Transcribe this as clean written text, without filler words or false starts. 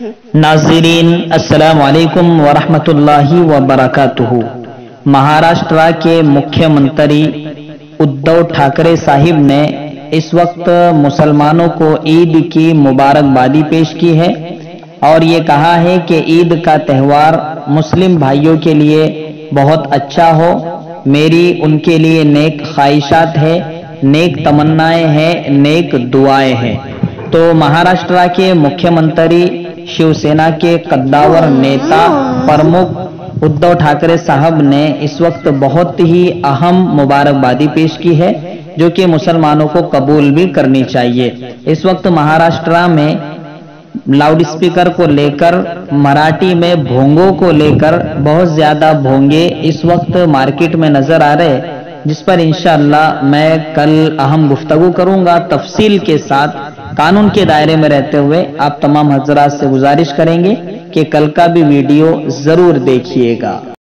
नाज़रीन अस्सलाम वालेकुम वरहमतुल्लाहि वबरकातुहू। महाराष्ट्र के मुख्यमंत्री उद्धव ठाकरे साहिब ने इस वक्त मुसलमानों को ईद की मुबारकबादी पेश की है और ये कहा है कि ईद का त्यौहार मुस्लिम भाइयों के लिए बहुत अच्छा हो। मेरी उनके लिए नेक ख्वाहिशात है, नेक तमन्नाएं हैं, नेक दुआएं हैं। तो महाराष्ट्र के मुख्यमंत्री शिवसेना के कद्दावर नेता प्रमुख उद्धव ठाकरे साहब ने इस वक्त बहुत ही अहम मुबारकबादी पेश की है, जो कि मुसलमानों को कबूल भी करनी चाहिए। इस वक्त महाराष्ट्र में लाउड स्पीकर को लेकर, मराठी में भोंगों को लेकर बहुत ज्यादा भोंगे इस वक्त मार्केट में नजर आ रहे, जिस पर इंशाअल्लाह मैं कल अहम गुफ्तगू करूंगा तफसील के साथ। कानून के दायरे में रहते हुए आप तमाम हजरात से गुजारिश करेंगे कि कल का भी वीडियो जरूर देखिएगा।